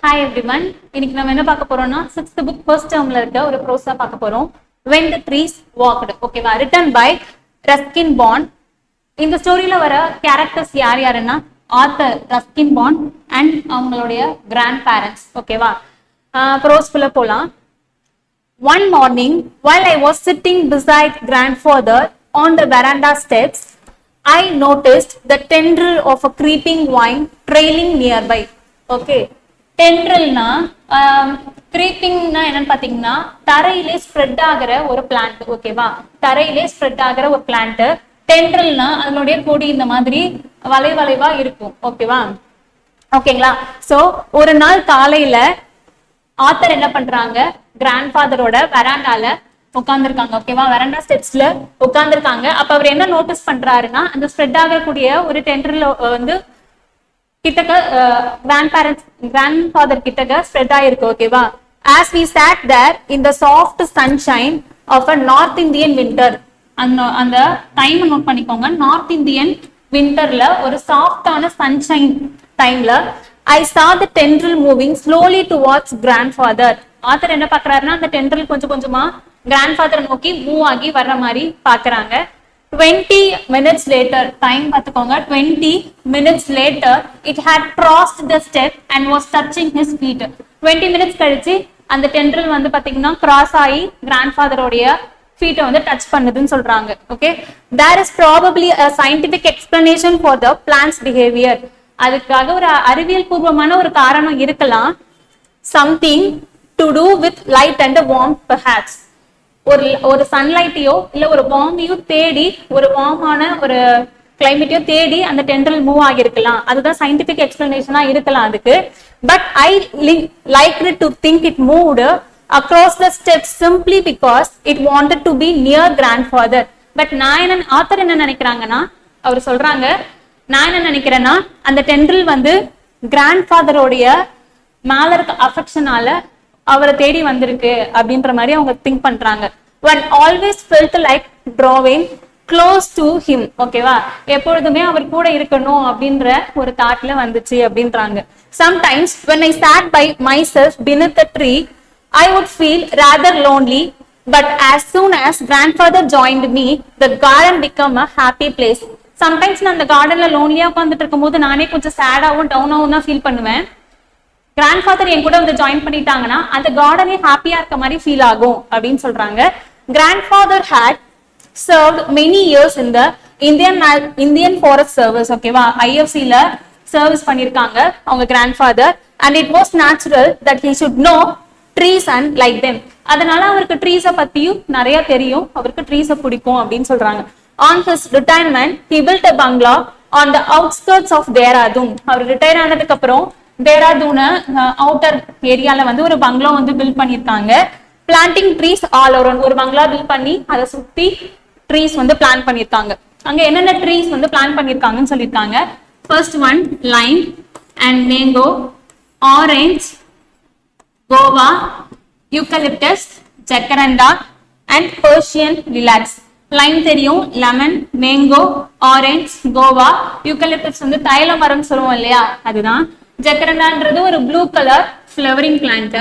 Hi everyone. இன்னைக்கு நம்ம என்ன பார்க்க போறோம்னா 6th book first termல இருக்க ஒரு ப்ரோஸா பார்க்க போறோம். When the trees walked. ஓகேவா? Written by Ruskin Bond. இந்த ஸ்டோரியில வர கேரக்டர்ஸ் யார் யாருன்னா ஆத்தர் ரஸ்கின் பாண்ட் அண்ட் அவங்களுடைய கிராண்ட் பேரண்ட்ஸ். ஓகேவா? ப்ரோஸ்குள்ள போலாம். One morning, while I was sitting beside grandfather on the veranda steps, I noticed the tendril of a creeping vine trailing nearby. Okay. டென்ட்ரல்னா கிரீப்பிங்னா என்னன்னு பாத்தீங்கன்னா தரையிலே ஸ்ப்ரெட் ஆகிற ஒரு பிளான்ட். ஓகேவா? தரையிலே ஸ்ப்ரெட் ஆகிற ஒரு பிளான்ட். டென்ட்ரல்னா அதனுடைய கொடி இந்த மாதிரி வளைவளைவா இருக்கும். ஓகேவா? ஓகேங்களா? சோ ஒரு நாள் காலையில ஆத்தர் என்ன பண்றாங்க, கிராண்ட் ஃபாதரோட வெராண்டால உட்கார்ந்துருக்காங்க. ஓகேவா? வெராண்டா ஸ்டெப்ஸ்ல உட்கார்ந்துருக்காங்க. அப்ப அவர் என்ன நோட்டீஸ் பண்றாருன்னா அந்த ஸ்ப்ரெட் ஆகக்கூடிய ஒரு டென்ட்ரல் வந்து கிட்டக்க கிராண்ட் ஃபாதர் கிட்டக்க ஸ்ப்ரெட் ஆயிருக்கு. ஓகேவா? as we sat there in the soft sunshine of a north Indian winter, அந்த டைம் நோட் பண்ணிக்கோங்க. நார்த் இந்தியன் விண்டர்ல ஒரு சாஃப்டான சன்ஷைன் டைம்ல I saw the tendril moving slowly towards grandfather. Author என்ன பாக்குறாருன்னா அந்த டென்ட்ரல் கொஞ்சம் கொஞ்சமா கிராண்ட்ஃபாதர் நோக்கி மூவ் ஆகி வர்ற மாதிரி பாக்குறாங்க. 20 minutes later, time பார்த்துக்கோங்க, 20 minutes later, it had crossed the step and was touching his feet. 20 minutes கழிச்சு அந்த டென்ட்ரல் வந்து பாத்தீங்கன்னா கிராஸ் ஆகி கிராண்ட்ஃபாதரோடைய ஃபீட்டை வந்து டச் பண்ணுதுன்னு சொல்றாங்க. Okay, there is probably a scientific explanation for the plant's behavior. அதுக்காக ஒரு அறிவியல் பூர்வமான ஒரு காரணம் இருக்கலாம். Something to do with light and warmth perhaps. ஒரு சன்லைட்டையோ இல்ல ஒரு வார்மையோ தேடி, ஒரு வார்மான ஒரு கிளைமேட்டையோ தேடி அந்த டென்ட்ரல் மூவ் ஆகிருக்கலாம். அதுதான் சயின்டிபிக் எக்ஸ்பிளனேஷனா இருக்கலாம் அதுக்கு. But I like to think it moved across the steps simply because it wanted to be near grandfather. But நான் ஆத்தர் என்ன நினைக்கிறாங்கன்னா, அவர் சொல்றாங்க, நான் என்ன நினைக்கிறேன்னா அந்த டென்ட்ரல் வந்து கிராண்ட்ஃபாதரோடைய மேல இருக்க அஃபெக்ஷனால அவரை தேடி வந்திருக்கு அப்படின்ற மாதிரி அவங்க திங்க் பண்றாங்க. One always felt like drawing close to him. ஓகேவா? எப்பொழுதுமே அவர் கூட இருக்கணும் அப்படின்ற ஒரு தாட்ல வந்துச்சு அப்படின்றாங்க. Sometimes when I sat by myself beneath the tree, I would feel rather lonely. But as soon as grandfather joined me, the garden became a happy place. Sometimes நான் அந்த கார்டன்ல லோன்லியா உட்காந்துட்டு இருக்கும் போது நானே கொஞ்சம் சேடாவும் டவுனாவும் தான் ஃபீல் பண்ணுவேன். கிராண்ட்ஃபாதர் என் கூட வந்து ஜாயின் பண்ணிட்டாங்கன்னா அந்த கார்டனே ஹாப்பியா இருக்க மாதிரி ஃபீல் ஆகும் அப்படின்னு சொல்றாங்க. Grandfather had served many years in the Indian forest service. ஓகேவா? ஐஎஃப்சில சர்வீஸ் பண்ணிருக்காங்க அவங்க கிராண்ட்ஃபாதர். And it was natural that he should know trees and like them. அதனால அவருக்கு ட்ரீஸை பத்தியும் நிறைய தெரியும், அவருக்கு ட்ரீஸை பிடிக்கும் அப்படின்னு சொல்றாங்க. On his retirement he built a bungalow on the outskirts of Dehradun. அவர் ரிட்டையர் ஆனதுக்கு அப்புறம் தேராதூன அவுட்டர் ஏரியால வந்து ஒரு பங்களா வந்து பில்ட் பண்ணிருக்காங்க. பிளான்டிங் ட்ரீஸ் ஆல் அரவுண்ட், ஒரு பங்களா பில்ட் பண்ணி அதை சுத்தி ட்ரீஸ் வந்து பிளான் பண்ணிருக்காங்க. அங்க என்னென்ன ட்ரீஸ் வந்து பிளான் பண்ணிருக்காங்கன்னு சொல்லியிருக்காங்க. First one lime and mango, orange, guava, eucalyptus, jacaranda and Persian lilacs. Lime தெரியும், lemon, mango, orange, guava, eucalyptus வந்து தைல மரம் சொல்லுவோம் இல்லையா, அதுதான். ஜக்கரண்டான்றது ஒரு blue colour flowering plant.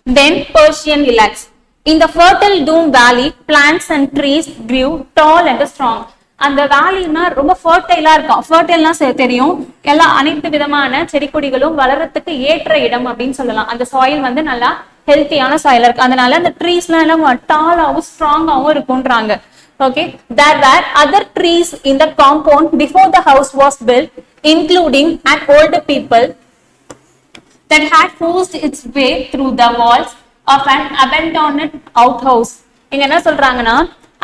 Then Persian lilacs. In the fertile Doom Valley, plants and trees grew tall and strong. அந்த வேலினா ரொம்ப ஃபர்டைலா இருக்கும். ஃபர்டைல்னா தெரியும், எல்லா அனைத்து விதமான செடி கொடிகளும் வளர்றதுக்கு ஏற்ற இடம் அப்படின்னு சொல்லலாம். அந்த சாயில் வந்து நல்லா ஹெல்த்தியான சாயிலா இருக்கு. அதனால அந்த ட்ரீஸ்லாம் எல்லாம் டாலாவும் ஸ்ட்ராங்காவும் இருக்கும்ன்றாங்க. Okay, there were other trees in the compound before the house was built, including an old people that had forced its way through the walls of an abandoned outhouse. இங்க என்ன சொல்றாங்கன்னா,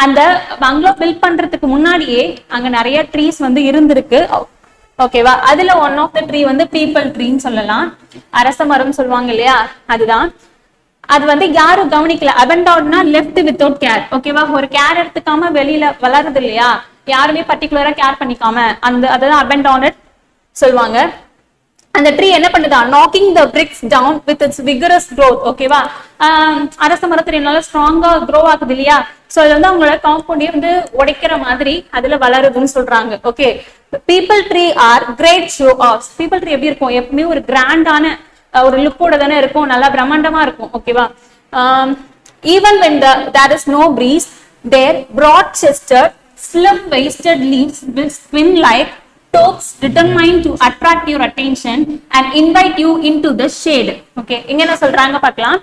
அந்த பங்களா பில்ட் பண்றதுக்கு முன்னாடியே அங்க நிறைய ட்ரீஸ் வந்து இருந்திருக்கு. ஓகேவா? அதுல ஒன் ஆஃப் த ட்ரீ வந்து பீப்பிள் ட்ரீன்னு சொல்லலாம், அரச மரம் சொல்லுவாங்க இல்லையா, அதுதான். அது வந்து யாரும் கவனிக்கல. அபெண்டோன்னா லெஃப்ட் வித்தவுட் கேர். ஓகேவா? ஒரு கேர் எடுத்துக்காம வெளியில வளருது இல்லையா, யாருமே பர்டிகுலரா கேர் பண்ணிக்காம, அதுதான் அபெண்டோனட் சொல்லுவாங்க. அந்த ட்ரீ என்ன பண்ணுதா, knocking the bricks down with its விகரஸ் க்ரோத். ஓகேவா, அரச மரத்துல நல்லா ஸ்ட்ராங்கா க்ரோ ஆகுது இல்லையா, சோ அது வந்து அவங்களோட காம்பவுண்டே வந்து உடைக்கிற மாதிரி அதுல வளருதுன்னு சொல்றாங்க. Okay, peepal tree are great show off. Peepal tree எப்படி இருக்கும், எப்பவுமே ஒரு கிராண்டான ஒரு லுக்கோட தானே இருக்கும், நல்லா பிரம்மாண்டமா இருக்கும். ஓகேவா, even when there is no breeze, their broad chested slim waisted leaves will swim like tops determined to attract your attention and invite you into the shade. Okay, இங்க என்ன சொல்றாங்க பார்க்கலாம்.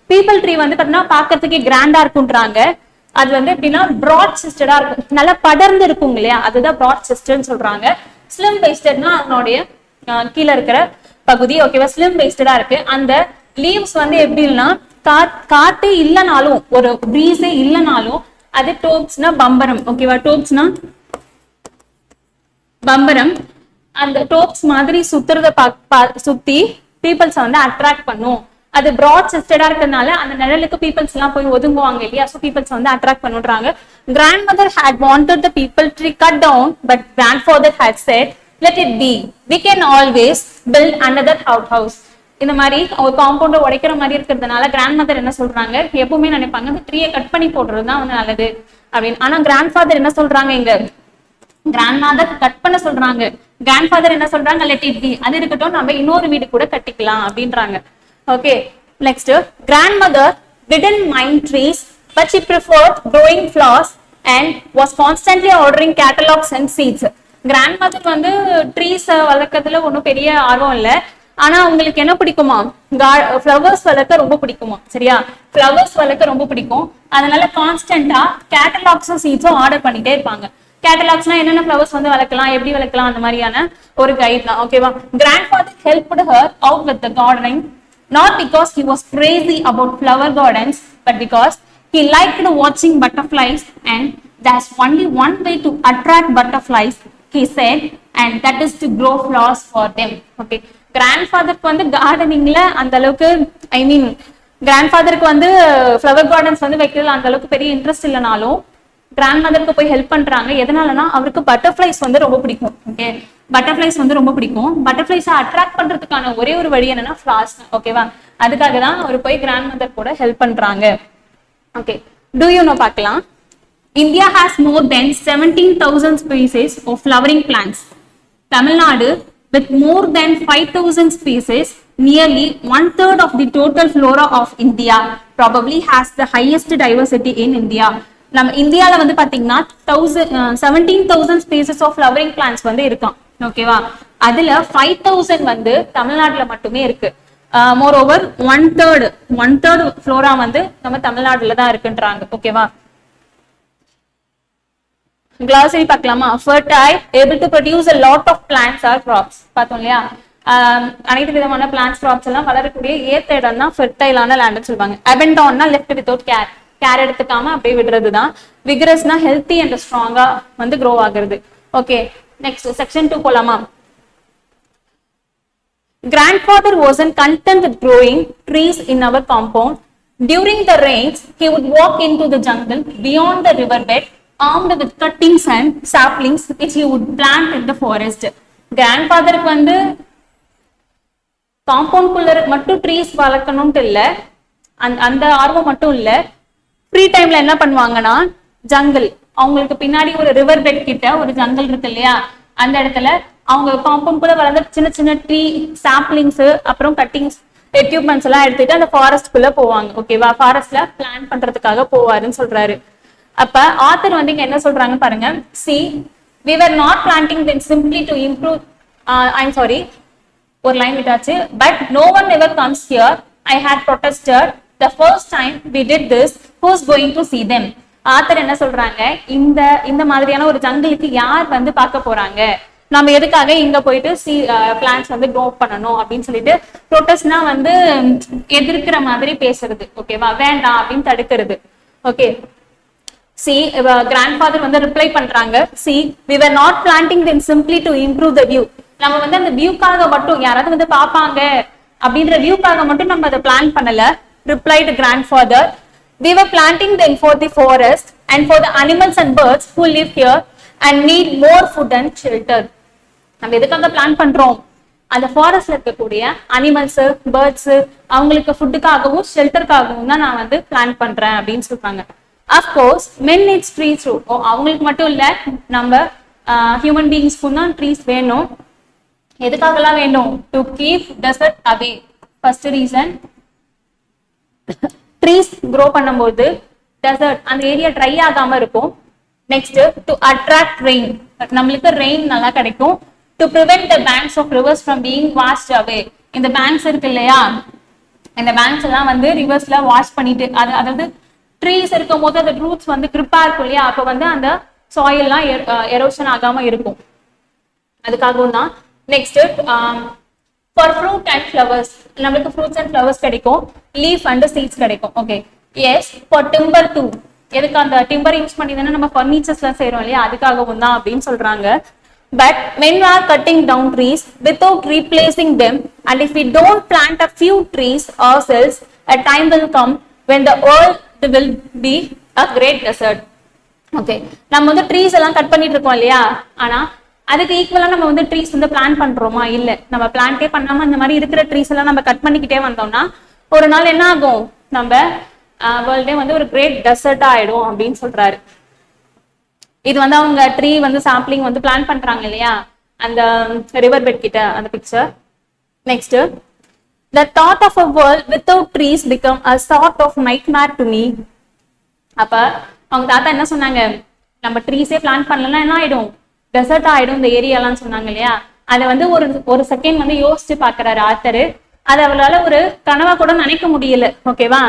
பீப்பிள் ட்ரீ வந்து பாத்தீங்கன்னா பாக்கிறதுக்கு கிராண்டா இருக்குன்றாங்க. அது வந்து எப்படின்னா broad chested இருக்கும், நல்லா படர்ந்து இருக்கும் இல்லையா, அதுதான் broad chested சொல்றாங்க. slim waistedனா அதனுடைய கீழே இருக்கிற பகுதி. ஓகேவா, ஸ்லிம் வேஸ்டடா இருக்கு. அந்த லீவ்ஸ் வந்து எப்படின்னா காத்தே இல்லைனாலும், ஒரு பிரீஸே இல்லைனாலும் அது டோப்ஸ்னா பம்பரம். ஓகேவா, டோப்ஸ்னா பம்பரம், அந்த டோப்ஸ் மாதிரி சுத்துறத சுத்தி பீப்புள்ஸ் வந்து அட்ராக்ட் பண்ணும். அது பிராட் செஸ்டடா இருக்கிறதுனால அந்த நிழலுக்கு பீப்புள்ஸ் எல்லாம் போய் ஒதுங்குவாங்க இல்லையா, சோ பீப்புள்ஸ் வந்து அட்ராக்ட் பண்ணுறாங்க. Grandmother had wanted the peepal tree cut down, but grandfather had said let it be, we can always build another outhouse. இந்த மாதிரி ஒரு காம்பவுண்ட் உடைக்கிற மாதிரி இருக்கிறதுனால கிராண்ட் மதர் என்ன சொல்றாங்க, எப்பவுமே நினைப்பாங்க இந்த ட்ரீயை கட் பண்ணி போடுறதுதான் வந்து நல்லது அப்படின்னு. ஆனா கிராண்ட் ஃபாதர் என்ன சொல்றாங்க, இங்க கிராண்ட் மதர் கட் பண்ண சொல்றாங்க, கிராண்ட் ஃபாதர் என்ன சொல்றாங்க, let it be, அது இருக்கட்டும், நம்ம இன்னொரு வீடு கூட கட்டிக்கலாம் அப்படின்றாங்க. Okay, next, grandmother didn't mind trees but she preferred growing flowers and was constantly ordering catalogs and seeds. கிராண்ட் மதருக்கு வந்து ட்ரீஸ் வளர்க்கறதுல ஒன்றும் பெரிய ஆர்வம் இல்லை, ஆனா அவங்களுக்கு என்ன பிடிக்குமா, ஃப்ளவர்ஸ் வளர்க்க ரொம்ப பிடிக்குமா. சரியா, ஃப்ளவர்ஸ் வளர்க்க ரொம்ப பிடிக்கும், அதனால கான்ஸ்டன்டா கேட்டலாக்ஸும் சீட்ஸும் ஆர்டர் பண்ணிட்டே இருப்பாங்க. கேட்டலாக்ஸ்னா என்னென்ன ஃப்ளவர்ஸ் வந்து வளர்க்கலாம், எப்படி வளர்க்கலாம், அந்த மாதிரியான ஒரு கைட் தான். ஓகேவா, grandfather helped her out with the gardening, not because he was crazy about flower gardens, but because he liked watching butterflies, and there's only one way to attract butterflies, he said, and that is to grow flowers for them. Okay, grandfather-க்கு வந்து கார்டனிங்ல அந்த அளவுக்கு, ஐ மீன் grandfather-க்கு வந்து flower gardens வந்து வைக்கிறதுல அந்த அளவுக்கு பெரிய interest இல்லைனாலும் கிராண்ட் மதருக்கு போய் ஹெல்ப் பண்றாங்க. எதனாலனா அவருக்கு பட்டர்ஃபிளைஸ் வந்து ரொம்ப பிடிக்கும். ஓகே, பட்டர்ஃபிளைஸ் வந்து ரொம்ப பிடிக்கும். பட்டர்ஃபிளைஸை அட்ராக்ட் பண்றதுக்கான ஒரே ஒரு வழி என்னன்னா ஃபிளார்ஸ். ஓகேவா, அதுக்காக தான் அவர் போய் கிராண்ட் மதர் கூட ஹெல்ப் பண்றாங்க. ஓகே, டு யூ நோ பார்க்கலாம். India has more than 17,000 species of flowering plants. Tamil Nadu, with more than 5,000 species, nearly 1/3 of the total flora of India, probably has the highest diversity in India. நம்ம இந்தியால வந்து பாத்தீங்கன்னா 17,000 species of flowering plants வந்து இருக்கான். ஓகேவா, அதுல 5,000 வந்து தமிழ்நாட்டுல மட்டுமே இருக்கு. மோரோவர் 1/3 ஃப்ளோரா வந்து நம்ம தமிழ்நாட்டுல தான் இருக்குன்றாங்க. ஓகேவா, glossary பார்க்கலாமா. fertile, able to produce a lot of plants or crops. பார்த்தோம் இல்லையா, அனைத்து விதமான பிளான்ஸ் கிராப்ஸ் எல்லாம் வளரக்கூடிய ஏத்த இடம் தான் ஃபெர்டைலான லேண்ட்னு சொல்லுவாங்க. abandonனா left without care, கேர் எடுத்துக்காம அப்படியே விடுறது தான். vigorousனா ஹெல்த்தி அண்ட் ஸ்ட்ராங்கா வந்து க்ரோ ஆகுறது. ஓகே, நெக்ஸ்ட் செக்ஷன் 2 போலாமா. grandfather wasn't content with growing trees in our compound. During the rains, he would walk into the jungle beyond the riverbed, armed with cuttings and saplings which he would plant in the forest. grandfather-க்கு வந்து compound குள்ள மட்டும் trees வளர்க்கணும்னு இல்ல, அந்த ஆர்வம் மட்டும் இல்ல, free டைம்ல என்ன பண்ணுவாங்கன்னா ஜங்கிள், அவங்களுக்கு பின்னாடி ஒரு ரிவர் பெட் கிட்ட ஒரு ஜங்கிள் இருக்கு இல்லையா, அந்த இடத்துல அவங்க காம்பவுண்ட் குள்ள வளர்ந்த சின்ன சின்ன ட்ரீ சாப்லிங்ஸ் அப்புறம் கட்டிங்ஸ் எக்யூப்மெண்ட்ஸ் எல்லாம் எடுத்துட்டு அந்த ஃபாரஸ்ட் குள்ள போவாங்க. ஓகேவா, ஃபாரஸ்ட்ல பிளான் பண்றதுக்காக போவாருன்னு சொல்றாரு. அப்ப ஆத்தர் வந்து இங்க என்ன சொல்றாங்க பாருங்க. see, we were not planting them simply to improve, I'm sorry, ஒரு லைன் விட்டாச்சு. but no one ever comes here, I had protested the first time we did this, who's going to see them. Author என்ன சொல்றாங்க, இந்த மாதிரியான ஒரு ஜங்கிளுக்கு யார் வந்து பார்க்க போறாங்க, நம்ம எதுக்காக இங்க போயிட்டு பிளான்ஸ் வந்து க்ரோ பண்ணணும் அப்படின்னு சொல்லிட்டு ப்ரொட்டஸ்ட்னா வந்து எதிர்க்கிற மாதிரி பேசுறது. ஓகேவா, வேண்டாம் அப்படின்னு தடுக்கிறது. ஓகே, see, grandfather வந்து ரிப்ளை பண்றாங்க. see, we were not planting them simply to improve the view. நம்ம வந்து அந்த வியூக்காக மட்டும், யாராவது வந்து பாப்பாங்க அப்படின்ற வியூக்காக மட்டும் நம்ம அதை பிளான் பண்ணல. replied grandfather, we were planting them for the forest and for the animals and birds who live here and need more food and shelter. நம்ம எதுக்காக பிளான் பண்றோம், அந்த ஃபாரஸ்ட்ல இருக்கக்கூடிய அனிமல்ஸ், பேர்ட்ஸ் அவங்களுக்கு ஃபுட்டுக்காகவும் ஷெல்டருக்காகவும் தான் நான் வந்து பிளான் பண்றேன் அப்படின்னு சொல்றாங்க. அஃப்கோர்ஸ் மென் நீட்ஸ் ட்ரீஸ் டூ. அவங்களுக்கு மட்டும் இல்ல, நம்ம ஹியூமன் பீயிங்ஸ்க்கும் தான் ட்ரீஸ் வேணும். எதுக்காகலாம் வேணும்? To keep desert away. First reason, trees grow பண்ணும்போது டெசர்ட் அந்த ஏரியா ட்ரை ஆகாம இருக்கும். நெக்ஸ்ட், டு அட்ராக்ட் ரெயின், நம்மளுக்கு ரெயின் நல்லா கிடைக்கும். To prevent the banks of rivers from being washed away. இந்த பேங்க்ஸ் இருக்கு இல்லையா, இந்த பேங்க்ஸ் எல்லாம் வந்து ரிவர்ஸ்ல வாஷ் பண்ணிட்டு, அதாவது ட்ரீஸ் இருக்கும் போது அந்த ரூட்ஸ் வந்து கிரிப்பா இருக்கும் இல்லையா, அப்ப வந்து அந்த சாயில்லாம் எரோஷன் ஆகாம இருக்கும். அதுக்காகவும் தான். Next, for fruit and flowers, நம்மளுக்கு ஃப்ரூட்ஸ் அண்ட் ஃப்ளவர்ஸ் கிடைக்கும். லீஃப் அண்ட் சீட்ஸ் கிடைக்கும். Okay. Yes, for timber too. எதுக்கு? அந்த டிம்பர் யூஸ் பண்ணி தானே நம்ம ஃபர்னிச்சர்ஸ் எல்லாம் செய்யறோம் இல்லையா, அதுக்காகவும் தான் அப்படின்னு சொல்றாங்க. But when we are cutting down trees without replacing them, and if we don't plant a few trees ourselves, a time will come when the world will be a great desert. Okay, நம்ம வந்து trees எல்லாம் cut பண்ணிட்டு இருக்கோம் இல்லையா, ஆனா அதுக்கு ஈக்குவலா நம்ம வந்து ட்ரீஸ் வந்து பிளான் பண்றோமா? இல்ல. நம்ம பிளான்டே பண்ணாம இந்த மாதிரி இருக்கிற ட்ரீஸ் எல்லாம் நம்ம கட் பண்ணிக்கிட்டே வந்தோம்னா ஒரு நாள் என்ன ஆகும்? நம்ம வேர்ல்டே வந்து ஒரு கிரேட் டெசர்ட்டா ஆயிடும் அப்படின்னு சொல்றாரு. இது வந்து அவங்க ட்ரீ வந்து சாம்பிளிங் வந்து பிளான் பண்றாங்க இல்லையா, அந்த ரிவர் பெட் கிட்ட அந்த picture. Next, the thought of a world without trees become a sort of nightmare to me. அப்ப அவங்க தாத்தா என்ன சொன்னாங்க? நம்ம ட்ரீஸே பிளான் பண்ணலன்னா என்ன ஆயிடும்? டெசர்ட் ஆயிடும் இந்த ஏரியாலாம் சொன்னாங்க இல்லையா. அதை வந்து ஒரு செகண்ட் வந்து யோசிச்சு பாக்குறாரு ஆத்தரு. அது அவளால ஒரு கனவா கூட நினைக்க முடியல. ஓகேவா,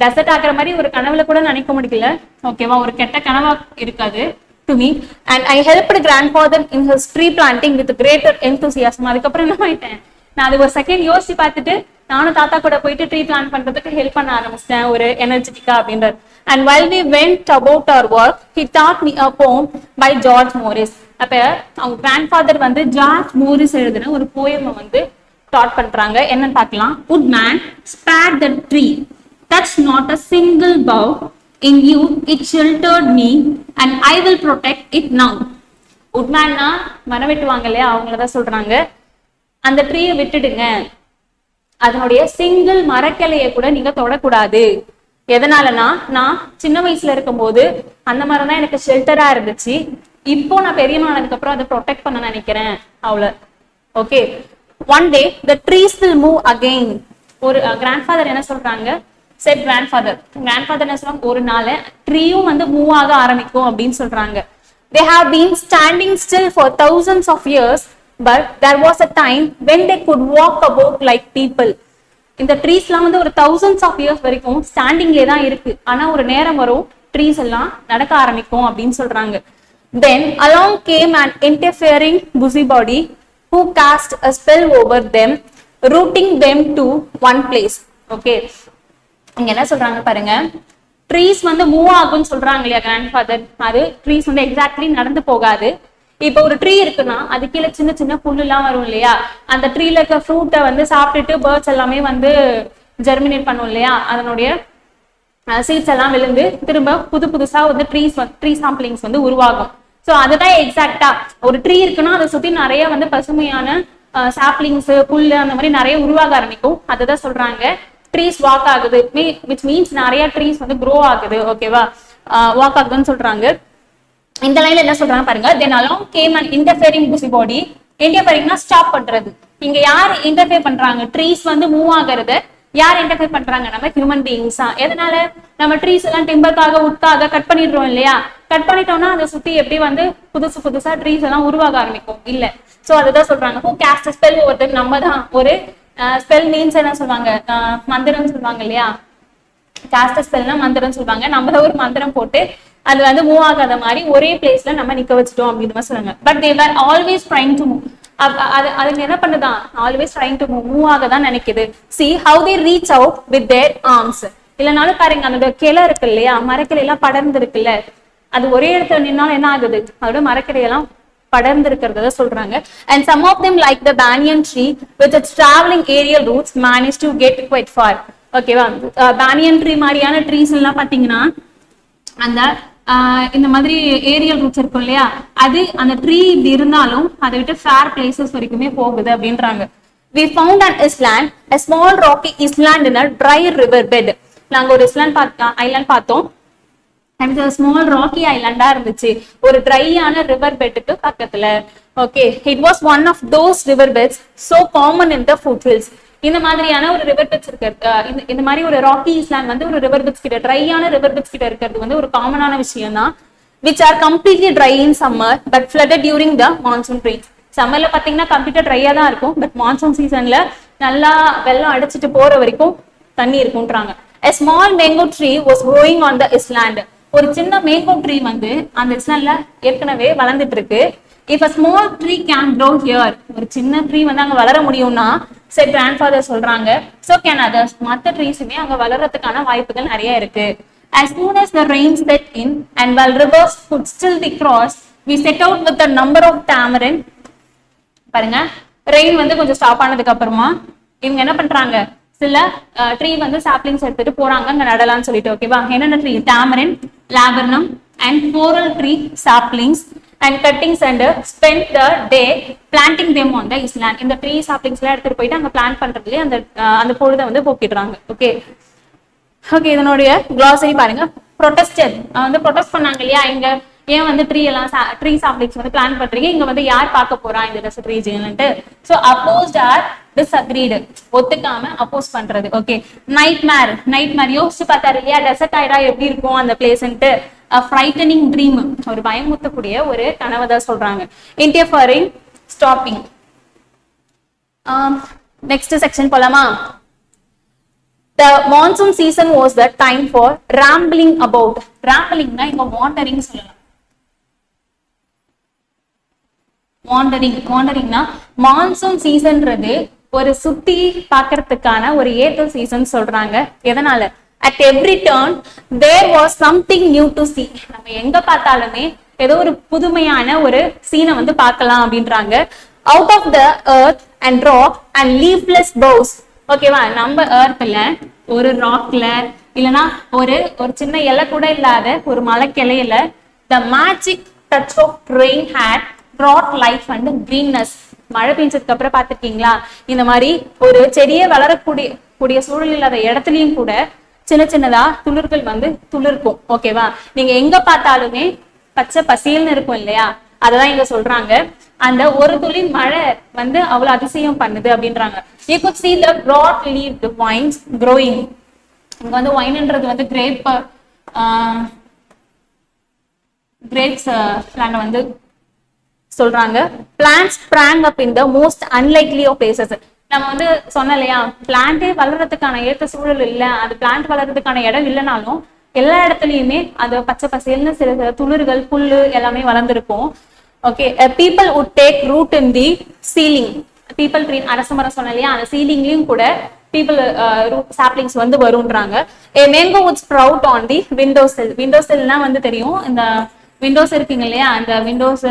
டெசர்ட் ஆக்குற மாதிரி ஒரு கனவுல கூட நினைக்க முடியல. ஓகேவா, ஒரு கெட்ட கனவா இருக்காது to me, and I helped grandfather in his tree planting with greater enthusiasm. அதுக்கப்புறம் என்ன ஆயிட்டேன், நான் அது ஒரு செகண்ட் யோசிச்சு பார்த்துட்டு நானும் தாத்தா கூட போயிட்டு ட்ரீ பிளான் பண்றதுக்கு ஹெல்ப் பண்ண ஆரம்பிச்சிட்டேன் ஒரு எனர்ஜெட்டிக்கா அப்படின்றார். And while we went about our work, he taught me a poem by George Morris. அப்ப அவங்க கிராண்ட்ஃபாதர் வந்து ஜார்ஜ் மோரிஸ் எழுதின ஒரு போயம் வந்து டாட் பண்றாங்க. என்னன்னு பார்க்கலாம். Woodman, spare the tree, touch not a single bough. In you it sheltered me and I will protect it now. உட்மேன்னா மரம் வெட்டுவாங்க இல்லையா, அவங்களதான் சொல்றாங்க. அந்த ட்ரீயை விட்டுடுங்க, அதனுடைய சிங்கிள் மரக்கிளைய கூட நீங்க தொடக்கூடாது. எதனாலனா, நான் சின்ன வயசுல இருக்கும் போது அந்த மரம் தான் எனக்கு ஷெல்டரா இருந்துச்சு. இப்போ நான் பெரியமானதுக்கு அப்புறம் அதை ப்ரொடெக்ட் பண்ண நினைக்கிறேன். அவ்வளவு. Okay. One day the trees will move again. ஒரு கிராண்ட்ஃபாதர் என்ன சொல்றாங்க? செட் கிராண்ட்ஃபாதர் என்ன சொல்றாங்க? ஒரு நாள் ட்ரீயும் வந்து மூவ் ஆக ஆரம்பிக்கும் அப்படின்னு சொல்றாங்க. They have been standing still for thousands of years, but there was a time when they could walk about like people. இந்த ட்ரீஸ் எல்லாம் வந்து ஒரு thousands of years வரைக்கும் ஸ்டாண்டிங்லே தான் இருக்கு. ஆனா ஒரு நேரம் வரும் ட்ரீஸ் எல்லாம் நடக்க ஆரம்பிக்கும் அப்படின்னு சொல்றாங்க. Then along came an interfering busybody who cast a spell over them, rooting them to one place. Okay, இங்க என்ன சொல்றாங்க பாருங்க. ட்ரீஸ் வந்து மூவ் ஆகும்னு சொல்றாங்க இல்லையா கிராண்ட்ஃபாதர். அது ட்ரீஸ் வந்து எக்ஸாக்ட்லி நடந்து போகாது. இப்ப ஒரு ட்ரீ இருக்குன்னா அது கீழே சின்ன சின்ன புல்லு எல்லாம் வரும் இல்லையா, அந்த ட்ரீல இருக்க ஃப்ரூட்டை வந்து சாப்பிட்டுட்டு பேர்ட்ஸ் எல்லாமே வந்து ஜெர்மினேட் பண்ணும் இல்லையா, அதனுடைய சீட்ஸ் எல்லாம் விழுந்து திரும்ப புதுசா வந்து ட்ரீ சாம்பிளிங்ஸ் வந்து உருவாகும். சோ அதுதான் எக்ஸாக்டா ஒரு ட்ரீ இருக்குன்னா அதை சுத்தி நிறைய வந்து பசுமையான சாப்ளிங்ஸ், புல்லு அந்த மாதிரி நிறைய உருவாக ஆரம்பிக்கும். அதுதான் சொல்றாங்க ட்ரீஸ் வாக் ஆகுது, which means நிறைய ட்ரீஸ் வந்து க்ரோ ஆகுது. ஓகேவா, வாக் ஆகுதுன்னு சொல்றாங்க. இந்த லைன்ல என்ன சொல்றாங்க பாருங்க. Then along came an interfering busybody. இன்டர்ஃபியரிங்னா ஸ்டாப் பண்றது. இங்க யார் இன்டர்ஃபியர் பண்றாங்க? ட்ரீஸ் வந்து மூவ் ஆகுறத யார் இன்டர்ஃபியர் பண்றாங்க? நம்ம ஹியூமன் பீயிங்ஸ் தான். எதனால? நம்ம ட்ரீஸ் எல்லாம் டிம்பருக்காக உட்காக கட் பண்ணிடுறோம் இல்லையா. கட் பண்ணிட்டோம்னா அதை சுத்தி எப்படி வந்து புதுசா ட்ரீஸ் எல்லாம் உருவாக ஆரம்பிக்கும் இல்ல. சோ அதுதான் சொல்றாங்க. who cast a spell over them. நம்ம தான் ஒரு ஸ்பெல் மீன்ஸ் என்ன சொல்லுவாங்க? மந்திரம் சொல்லுவாங்க இல்லையா. காஸ்ட் ஸ்பெல்னா மந்திரம் சொல்லுவாங்க. நம்ம தான் ஒரு மந்திரம் போட்டு அது வந்து மூவ் ஆகாத மாதிரி ஒரே பிளேஸ்ல நம்ம நிக்க வச்சுட்டோம் அப்படின்னு மாதிரி சொல்லுவாங்க. But they were always trying to move. அதுங்க என்ன பண்ணுதான்? always trying to மூவ் ஆக தான் நினைக்குது. see how they reach out with their arms. இல்லைனாலும் பாருங்க, அதோட கிளை இருக்கு இல்லையா, மரக்கிளை எல்லாம் படர்ந்து இருக்குல்ல, அது ஒரே இடத்துல நின்னாலும் என்ன ஆகுது? அதோட மரக்கிளையெல்லாம் படர்ந்து இருக்கிறத சொல்றாங்க. And some of them like the banyan tree with its traveling aerial roots managed to get quite far. ஓகேவா, banyan tree மாதிரியான ட்ரீஸ் எல்லாம் பாத்தீங்கன்னா அந்த இந்த மாதிரி ஏரியல் ரூட்ஸ் இருக்கும் இல்லையா, அது அந்த ட்ரீ இப்படி இருந்தாலும் அதை விட்டு ஃபேர் பிளேசஸ் வரைக்குமே போகுது அப்படின்றாங்க. we found an island, a small rocky island in a dry river bed. நாங்க ஒரு ஐலாண்ட் பார்த்தோம். அண்ட் ஸ்மால் ராக்கி ஐலாண்டா இருந்துச்சு ஒரு ட்ரையான ரிவர் பெட்டுக்கு பக்கத்துல. Okay, it was one of those river beds so common in the foothills. இந்த மாதிரியான ஒரு ரிவர் பெட்ஸ் இருக்கிறது, இந்த மாதிரி ஒரு ராக்கி ஐலாண்ட் வந்து ஒரு ரிவர் பெட்ஸ் கிட்ட, ட்ரையான ரிவர் பெட்ஸ் கிட்ட இருக்கிறது வந்து ஒரு காமனான விஷயம் தான். which are completely dry in summer but flooded during the monsoon rains. சம்மர்ல பாத்தீங்கன்னா கம்ப்ளீட்டா ட்ரையா தான் இருக்கும், பட் மான்சூன் சீசன்ல நல்லா வெள்ளம் அடிச்சிட்டு போற வரைக்கும் தண்ணி இருக்கும்ன்றாங்க. a small mango tree was growing on the island. ஒரு சின்ன மேங்கோ ட்ரீ வந்து அந்த இஸ்லாண்ட்ல ஏற்கனவே வளர்ந்துட்டு இருக்கு. if a small tree can grow here, ஒரு சின்ன ட்ரீ வந்து அங்க வளர முடியும்னா said grandfather சொல்றாங்க, so can others, மத்த ட்ரீஸுமே அங்க வளர்றதுக்கான வாய்ப்புகள் நிறைய இருக்கு. as soon as the rain set in and while rivers could still be crossed, we set out with a number of tamarind. பாருங்க, ரெயின் வந்து கொஞ்சம் ஸ்டாப் ஆனதுக்கு அப்புறமா இவங்க என்ன பண்றாங்க, சில ட்ரீ வந்து சாப்லிங்ஸ் எடுத்துட்டு போறாங்க அங்க நடலாம்னு சொல்லிட்டு. ஓகேவா, என்னென்ன tree, tamarind, laburnum and coral tree saplings and cuttings and spend the day planting them on the island. இந்த ட்ரீ சாப்லிங்ஸ் எல்லாம் எடுத்துட்டு போயிட்டு அங்க பிளான் பண்றதுலயே அந்த பொழுதை வந்து போக்கிடுறாங்க. ஓகே ஓகே, இதனுடைய glossary பாருங்க. ப்ரொடெஸ்டட் வந்து ப்ரொடெஸ்ட் பண்ணாங்க இல்லையா, இங்க ஏன் வந்து ட்ரீ சாப்லிங்ஸ் வந்து பிளான் பண்றீங்க, இங்க வந்து யார் பார்க்க போறா இந்த டெசர்ட் ரீஜியன்ட்டு. சோ அப்போஸ்ட் ஆர் டிஸ்அக்ரீடு, ஒத்துக்காம அப்போஸ் பண்றது. ஓகே, நைட்மேர் யோசிச்சு பார்த்தாரு இல்லையா, டெசர்ட் ஆயிடா எப்படி இருக்கும் அந்த பிளேஸ்ன்ட்டு. ஃப்ரைட்டனிங் ட்ரீம், ஒரு பயமுத்தக்கூடிய ஒரு கனவை தான் சொல்றாங்க. இன்டர்ஃபரிங், ஸ்டாப்பிங். நெக்ஸ்ட் செக்ஷன் போலாமா. The monsoon season was the time for rambling about. Rambling na inga wandering சொல்லலாம். wandering na monsoon season றது ஒரு சுத்தி பார்க்கிறதுக்கான ஒரு ஏத்த சீசன் சொல்றாங்க. எதனால, at every turn there was something new to see. நம்ம எங்க பார்த்தாலுமே ஏதோ ஒரு புதுமையான ஒரு சீனை வந்து பார்க்கலாம் அப்படின்றாங்க. out of the earth and rock and leafless boughs. ஓகேவா, நம்ம எர்த்ல ஒரு ராக்ல இல்லனா ஒரு சின்ன இலை கூட இல்லாத ஒரு மலை கிளையில the magic touch of rain had brought life and greenness. மழை பெஞ்சதுக்கு அப்புறம் பாத்துருக்கீங்களா, இந்த மாதிரி ஒரு செடியை வளரக்கூடிய சூழல் இல்லாத இடத்துலயும் கூட சின்ன சின்னதா துளிர்கள் வந்து துளிர்க்கும். ஓகேவா, நீங்க எங்க பார்த்தாலுமே பச்சை பசியல்னு இருக்கும் இல்லையா, அததான் இங்க சொல்றாங்க. அந்த ஒரு துளி மழை வந்து அவ்வளவு அதிசயம் பண்ணுது அப்படின்றாங்க. you could see the broad leaved vines growing. இங்க வந்து வைன்ன்றது வந்து கிரேப்ஸ் பிளான்ட் வந்து சொல்றாங்க. plants sprang up in the most unlikely of places. நம்ம வந்து சொன்ன இல்லையா, பிளான்டே வளர்றதுக்கான ஏற்ற சூழல் இல்ல, அது பிளான்ட் வளர்றதுக்கான இடம் இல்லைனாலும் எல்லா இடத்துலயுமே அது பச்சை பசேல்னு சில துளிர்கள் புல்லு எல்லாமே வளர்ந்துருக்கும். Okay, people would take root in the ceiling. people tree, அரச மரம் சொன்ன இல்லையா, அந்த சீலிங்லயும் கூட people root saplings வந்து வரும்ன்றாங்க. a mango would sprout on the windowsill. windowsillனா வந்து தெரியும், இந்த விண்டோஸ் இருக்குங்க இல்லையா, அந்த விண்டோஸ்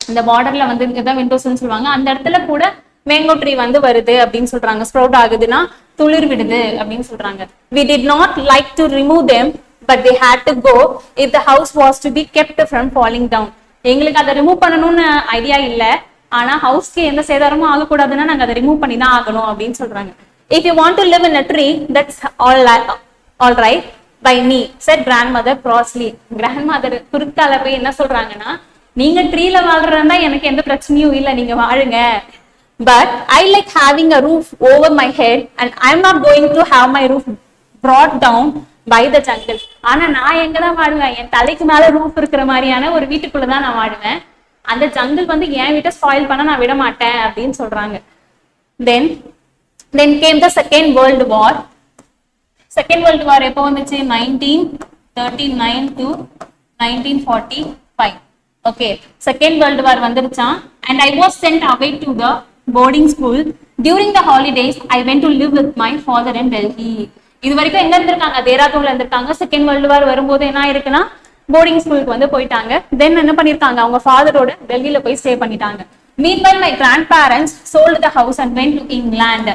இந்த பார்டர்ல வந்து இதான் விண்டோஸ்ன்னு சொல்லுவாங்க, அந்த இடத்துல கூட மேங்கோ ட்ரீ வந்து வருது அப்படின்னு சொல்றாங்க. ஸ்ப்ரவுட் ஆகுதுன்னா துளிர் விடுது அப்படின்னு சொல்றாங்க. we did not like to remove them but they had to go if the house was to be kept from falling down. எங்களுக்கு அதை ரிமூவ் பண்ணணும்னு ஐடியா இல்ல, ஆனா ஹவுஸ்க்கு எந்த சேதாரமும் ஆகக்கூடாதுன்னா நாங்க அதை ரிமூவ் பண்ணி தான் ஆகணும் அப்படின்னு சொல்றாங்க. if you want to live in a tree that's all right by me said grandmother crossly. grandmother குறுக்கால போய் என்ன சொல்றாங்கன்னா, நீங்க ட்ரீல வாழ்றதா எனக்கு எந்த பிரச்சனையும் இல்ல, நீங்க வாழுங்க, but I like having a roof over my head and I'm not going to have my roof brought down by the jungle. ஆனா நான் எங்கதான் வாழுவேன், என் தலைக்கு மேல ரூஃப் இருக்கிற மாதிரியான ஒரு வீட்டுக்குள்ளதான் நான் வாழுவேன், அந்த ஜங்கிள் வந்து என் வீட்டை ஸ்பாயில் பண்ண நான் விட மாட்டேன் அப்படின்னு சொல்றாங்க. then came the second world war. second world war எப்போ வந்துச்சு, 1939 to 1945. okay, second world war வந்துருச்சான். and I was sent away to the boarding school during the holidays. I went to live with my father in Delhi. இது வரைக்கும் எங்க இருந்திருக்காங்க, தேராதூன்ல இருந்திருக்காங்க. Second world war வரும்போது என்ன இருக்குன்னா போர்டிங் ஸ்கூலுக்கு வந்து போயிட்டாங்க. தென் என்ன பண்ணிருக்காங்க, அவங்க ஃபாதரோட டெல்லியில போய் ஸ்டே பண்ணிட்டாங்க. meanwhile my grandparents sold the house and went to England.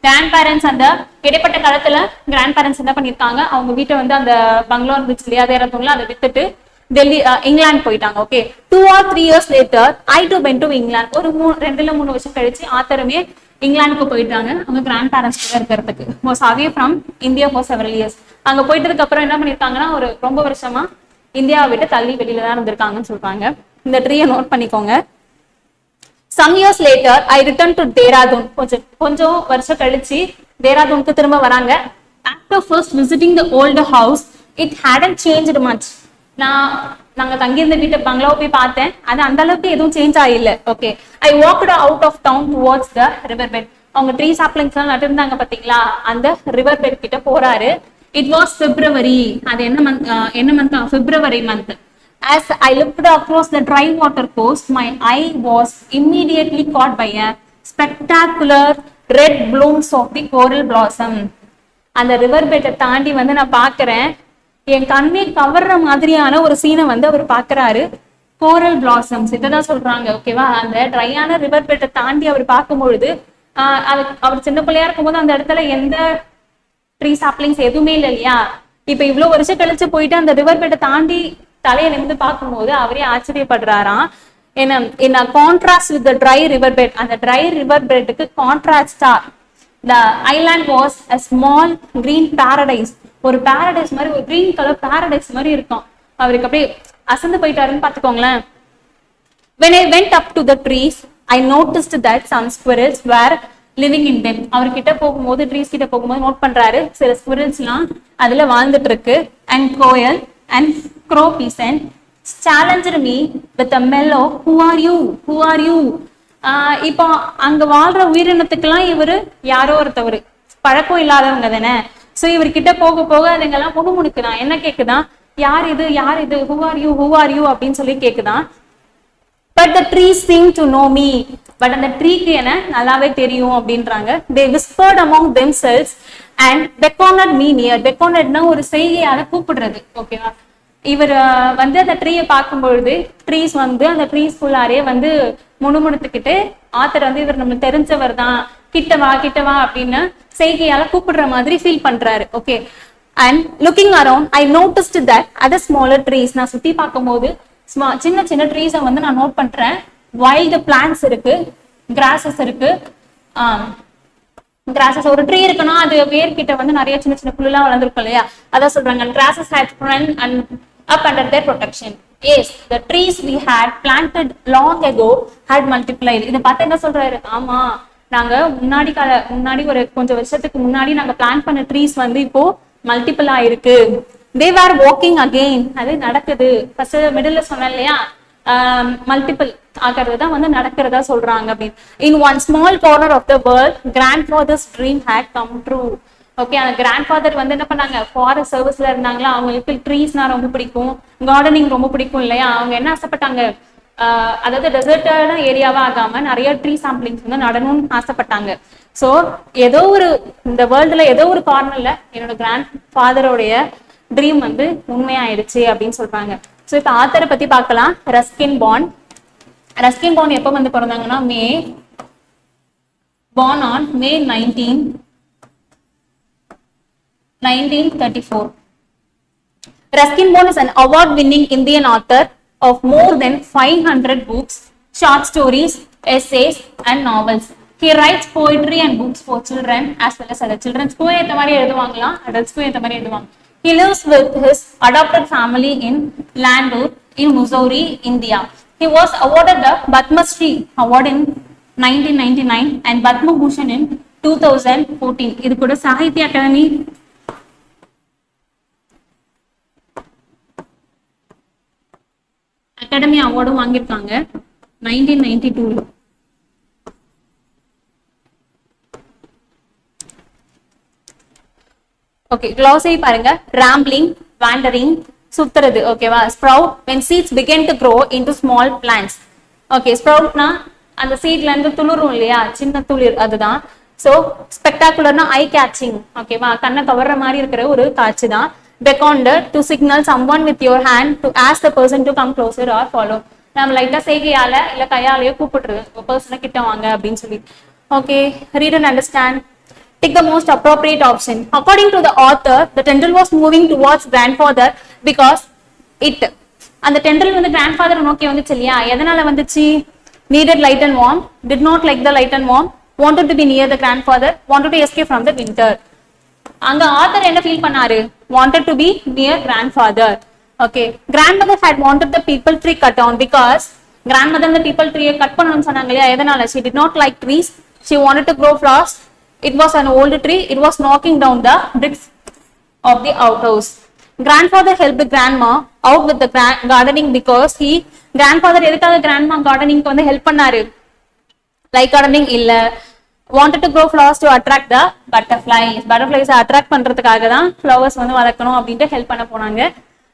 grandparents அந்த இடைப்பட்ட காலத்துல grandparents என்ன பண்ணிருக்காங்க, அவங்க வீட்டை வந்து அந்த பங்களோ இருந்துச்சு இல்லையா தேராதூன்ல, அதை வித்துட்டு டெல்லி இங்கிலாந்து போயிட்டாங்க. Okay, 2 or 3 years later I too went to England. ஒரு 2 இல்ல 3 வருஷம் கழிச்சு ஆத்தருமே இங்கிலாந்துக்கு போயிட்டாங்க அவங்க கிராண்ட் பேரண்ட்ஸ் கூட இருக்கிறதுக்கு. Was away from India for several years. அங்க போயிட்டதுக்கு அப்புறம் என்ன பண்ணிருக்காங்கன்னா ஒரு ரொம்ப வருஷமா இந்தியாவை விட்டு தள்ளி வெளியில தான் இருந்திருக்காங்கன்னு சொல்றாங்க. இந்த ட்ரீயை நோட் பண்ணிக்கோங்க. Some years later, I returned to Dehradun. கொஞ்சம் வருஷம் கழிச்சு தேராதூனுக்கு திரும்ப வராங்க. After first visiting the old house, it hadn't changed much. நாங்க தங்கியிருந்த வீட்டு பங்களாவை போய் பார்த்தேன். அது அந்த அளவுக்கு எதுவும் சேஞ்ச் ஆகல. Okay, I walked out of town towards the river bed. அவங்க ட்ரீ சாப்ளிங்ஸ் எல்லாம் நட்டிருந்தாங்க பாத்தீங்களா, அந்த ரிவர் பெட் கிட்ட போறாரு. It was February. அது என்ன month? February month. As I looked across the dry water coast, my eye was immediately caught by a spectacular red blooms of the coral blossom. அந்த river பெட்டை தாண்டி நான் பாக்குறேன், என் கண்ணை கவர்ற மாதிரியான ஒரு சீனை அவர் பாக்குறாரு. கோரல் பிளாசம்ஸ் இதான் சொல்றாங்க. ஓகேவா, அந்த ட்ரையான ரிவர் பெட்டை தாண்டி அவர் பார்க்கும் பொழுது அவர் சின்ன பிள்ளையா இருக்கும் போது அந்த இடத்துல எந்த ட்ரீ சாப்ளிங்ஸ் எதுவுமே இல்லை இல்லையா. இப்ப இவ்வளவு வருஷம் கழிச்சு போயிட்டு அந்த ரிவர் பெட்டை தாண்டி தலையை நிமிந்து பார்க்கும்போது அவரே ஆச்சரியப்படுறாராம். in a contrast with the dry river bed, அந்த dry river bedக்கு கான்ட்ராஸ்டா the island was a small green paradise. ஒரு paradise மாதிரி, ஒரு green color paradise மாதிரி இருக்கும். அவருக்கு அப்படியே அசந்து போயிட்டாருன்னு பாத்துக்கோங்களேன். when I went up to the trees, I noticed that some squirrels were living in them. அவர்கிட்ட போகும்போது ட்ரீஸ் கிட்ட போகும்போது நோட் பண்றாரு சில ஸ்குவிரல்ஸ் எல்லாம் அதுல வாழ்ந்துட்டு இருக்கு. and coil and crow peasant challenged me with a mellow who are you. இப்போ அங்க வாழ்ற உயிரினத்துக்கெல்லாம் இவரு யாரோ ஒருத்தவர், பழக்கம் இல்லாதவங்க தானே. சோ இவர்கிட்ட போக போக அதுங்கெல்லாம் முணுமுணுக்குதான். என்ன கேக்குதான்? யார் இது who are you அப்படின்னு சொல்லி கேக்குதான். but the trees seem to know me. But அந்த ட்ரீக்கு என்ன நல்லாவே தெரியும் அப்படின்றாங்க. they whispered among themselves and beckoned me near. beckonedனா ஒரு செய்கையால கூப்பிடுறது. ஓகேவா, இவர் அந்த ட்ரீயை பார்க்கும் பொழுது ட்ரீஸ் அந்த ட்ரீஸ்குள்ளாரே முணுமுணுத்துக்கிட்டு ஆத்தர் இவர் நம்மளுக்கு தெரிஞ்சவர் தான், கிட்டவா அப்படின்னு செய்கையால கூப்பிடுற மாதிரி ஃபீல் பண்றாரு. Okay, and looking around I noticed that other smaller trees. நான் சுத்தி பார்க்கும் போது சின்ன சின்ன ட்ரீஸை நான் நோட் பண்றேன். வைல்டு பிளான்ட்ஸ் இருக்கு, கிராசஸ் இருக்கு. கிராசஸ் ஒரு ட்ரீ இருக்குன்னா அது வேர்கிட்ட நிறைய சின்ன சின்ன புல்லுலாம் வளர்ந்துருக்கும் இல்லையா, அதான் சொல்றாங்க. Grasses had sprung and up under their protection. Yes, the trees we had planted long ago had multiplied. இதை பார்த்து என்ன சொல்றாரு? ஆமா, நாங்க முன்னாடி ஒரு கொஞ்சம் வருஷத்துக்கு முன்னாடி நாங்க பிளான் பண்ண ட்ரீஸ் இப்போ மல்டிபிள் ஆயிருக்கு. they were walking again. அது நடக்குது. ஃபர்ஸ்ட் மிடில்ல சொன்னேன் இல்லையா, மல்டிபிள் ஆகிறது தான் நடக்கிறதா சொல்றாங்க அப்படின்னு. in one small corner of the world, grandfather's dream had come true. Okay, அந்த கிராண்ட் ஃபாதர் என்ன பண்ணாங்க, ஃபாரஸ்ட் சர்வீஸ்ல இருந்தாங்களா, அவங்களுக்கு ட்ரீஸ்னா ரொம்ப பிடிக்கும், கார்டனிங் ரொம்ப பிடிக்கும் இல்லையா. அவங்க என்ன ஆசைப்பட்டாங்க, அதாவது டெசர்ட்டான ஏரியாவா ஆகாம நிறைய ட்ரீ சாம்பிளிங்ஸ் நடணும்னு ஆசைப்பட்டாங்க. சோ ஏதோ ஒரு இந்த வேர்ல்டுல ஏதோ ஒரு கார்னர்ல என்னோட கிராண்ட் ஃபாதரோடைய ட்ரீம் உண்மையாயிடுச்சு அப்படின்னு சொல்றாங்க. சோ இப்ப ஆத்தரை பத்தி பார்க்கலாம். Ruskin bond. ரஸ்கின் பாண்ட் எப்ப பிறந்தாங்கன்னா born on May 19, 1934. Ruskin Bond is an award-winning Indian author of more than 500 books, short stories, essays, and novels. He writes poetry and books for children as well as other children. Adults. He lives with his adopted family in Landur in Missouri, India. He was awarded the Padma Shri Award in 1999 and Padma Bhushan in 2014. இது கூட சாகித்ய அகாடமி அவார்டும் வாங்கியிருக்காங்க 1992. Okay, glossary பாருங்க. rambling, wandering, சுத்துறது. ஓகேவா. sprout when seeds begin to grow into small plants. Okay, sproutனா அந்த சீட்ல இருந்து துளிரும் இல்லையா, சின்ன துளிர், அதுதான். சோ ஸ்பெக்டாகுலர்னா ஐ கேச்சிங். ஓகேவா, கண்ணை கவர்ற மாதிரி இருக்கிற ஒரு காட்சி தான். beckoned to signal someone with your hand to ask the person to come closer or follow. நம்ம லைட்டா செய்கையால இல்ல கையாலேயோ கூப்பிடுறது, ஒரு பர்சனை கிட்ட வாங்க அப்படின்னு சொல்லி. Okay, read and understand. Take the most appropriate option. According to the author, the tendril was moving towards grandfather because it. அந்த tendril grandfather நோக்கி வந்துச்சு இல்லையா, எதனால வந்துச்சு? Needed light and warmth, did not like the light and warmth, wanted to be near the grandfather, wanted to escape from the winter. அங்க author என்ன feel பண்ணாரு? wanted to be near grandfather. Okay, grandmother had wanted the people tree cut down because grandmother the people tree cut பண்ணனும்னு சொன்னாங்க இல்லையா? எதனால? She did not like trees. She wanted to grow flowers. It was an old tree. It was knocking down the bricks of the outhouse. Grandfather helped grandma out with the gardening because grandfather எதுக்காக grandma gardening வந்து help பண்ணாரு? Like gardening இல்ல, wanted to grow flowers to attract the butterflies attract பண்றதுக்காக தான் flowers வந்து வளர்க்கணும் அப்படின்ட்டு help பண்ண போனாங்க.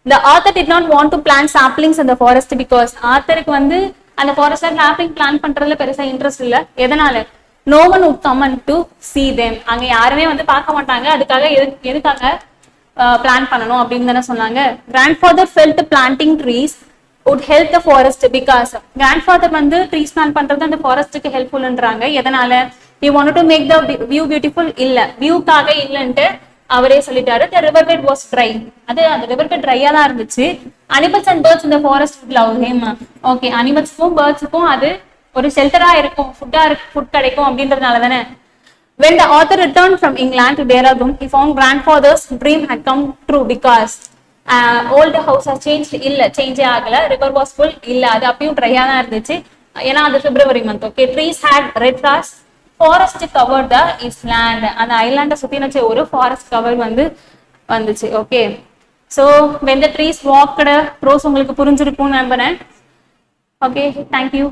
The author did not want to plant saplings in the forest because ஆத்தருக்கு வந்து அந்த ஃபாரஸ்ட்ல sapling பிளான் பண்றதுல பெருசா இன்ட்ரெஸ்ட் இல்ல. எதனால? no one would come to see them. அங்க யாருமே வந்து பார்க்க மாட்டாங்க. அதுக்காக எதுக்காக பிளான் பண்ணணும் அப்படின்னு தானே சொன்னாங்க. grandfather felt planting trees would help the forest because grandfather வந்து trees plant பண்றது அந்த ஃபாரஸ்ட்க்கு ஹெல்ப்ஃபுல்ன்றாங்க. எதனால? he wanted to make the view beautiful. இல்ல, வியூக்காக இல்லன்ட்டு அவரே சொல்லிட்டாரு. the river bed was dry. அது அந்த river bed dryயா தான் இருந்துச்சு. animals and birds in the forest would love him. Okay, அனிமல்ஸ்க்கும் பேர்ட்ஸ்க்கும் அது ஒரு ஷெல்டரா இருக்கும், ஃபுட் கிடைக்கும் அப்படின்றதுனால தானே. when the author returned from England to Dehradun, he found grandfather's dream had come true because old house has changed. இல்ல, change ஆகல. river was full. இல்ல, அது அப்பயும் ட்ரையா தான் இருந்துச்சு. ஏன்னா அது February month. Okay, trees had red grass. forest covered the island. அந்த ஐலாண்ட சுத்தினச்சு ஒரு ஃபாரஸ்ட் கவர் வந்து வந்துச்சு. Okay, so when the trees walked, bros உங்களுக்கு புரிஞ்சிருக்கும்னு நம்புறேன். Okay, thank you.